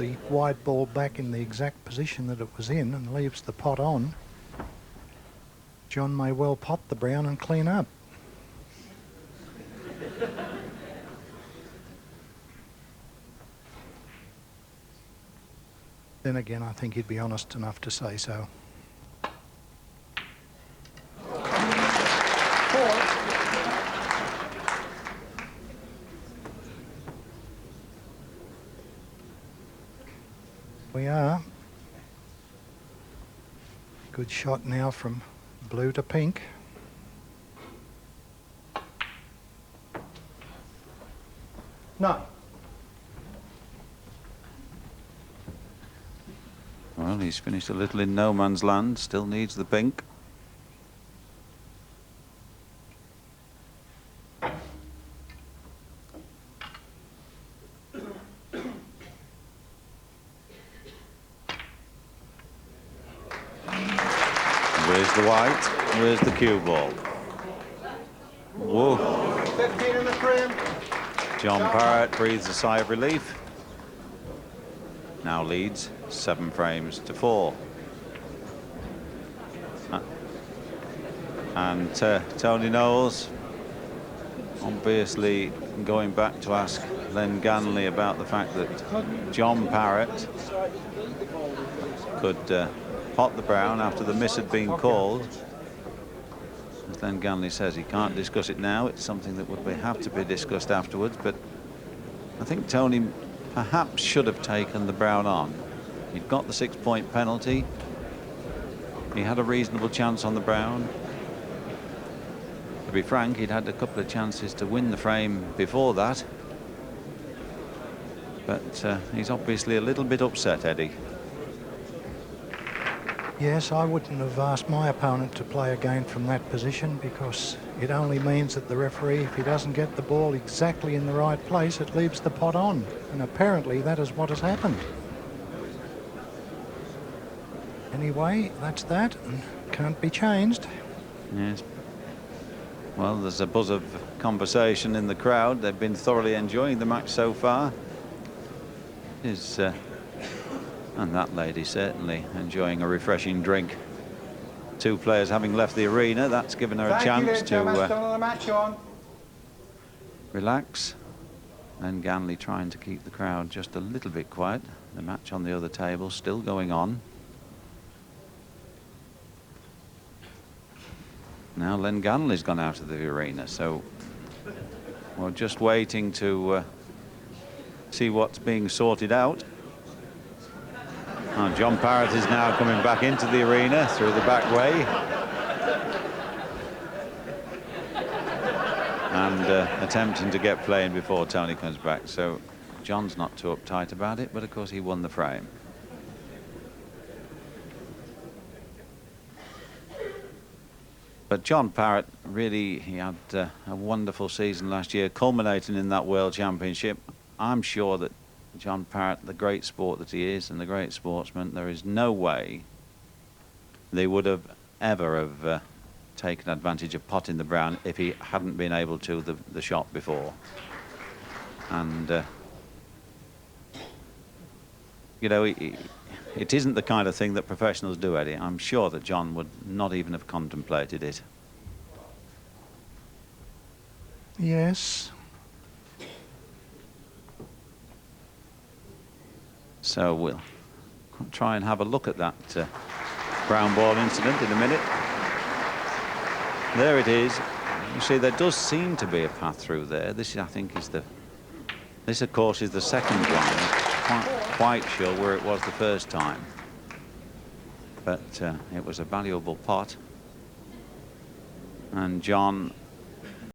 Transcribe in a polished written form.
the wide ball back in the exact position that it was in and leaves the pot on, John may well pot the brown and clean up. Then again, I think he'd be honest enough to say so. We are. Good shot now from blue to pink. No. Well, he's finished a little in no man's land, still needs the pink. Where's the white? Where's the cue ball? Whoa. 15 in the frame. John Parrot breathes a sigh of relief. Now leads 7 frames to 4. And Tony Knowles obviously going back to ask Len Ganley about the fact that John Parrot could pot the brown after the miss had been called. As Len Ganley says, he can't discuss it now. It's something that would have to be discussed afterwards. But I think Tony perhaps should have taken the brown on. He'd got the 6-point penalty. He had a reasonable chance on the brown. To be frank, he'd had a couple of chances to win the frame before that. But he's obviously a little bit upset, Eddie. Yes, I wouldn't have asked my opponent to play again from that position, because it only means that the referee, if he doesn't get the ball exactly in the right place, it leaves the pot on. And apparently that is what has happened. Anyway, that's that, and can't be changed. Yes. Well, there's a buzz of conversation in the crowd. They've been thoroughly enjoying the match so far. And that lady certainly enjoying a refreshing drink. 2 players having left the arena, that's given her a chance to relax. And Ganley trying to keep the crowd just a little bit quiet. The match on the other table still going on. Now Len Ganley's gone out of the arena, so we're just waiting to see what's being sorted out. Oh, John Parrot is now coming back into the arena through the back way. And attempting to get playing before Tony comes back. So John's not too uptight about it, but of course he won the frame. But John Parrot, really, he had a wonderful season last year, culminating in that World Championship. I'm sure that John Parrot, the great sport that he is and the great sportsman, there is no way they would have ever taken advantage of potting the brown if he hadn't been able to the shot before. And you know, it isn't the kind of thing that professionals do, Eddie. I'm sure that John would not even have contemplated it. Yes. So we'll try and have a look at that brown ball incident in a minute. There it is. You see, there does seem to be a path through there. This, I think, is this, of course, is the second one. I'm not quite sure where it was the first time. But it was a valuable pot. And John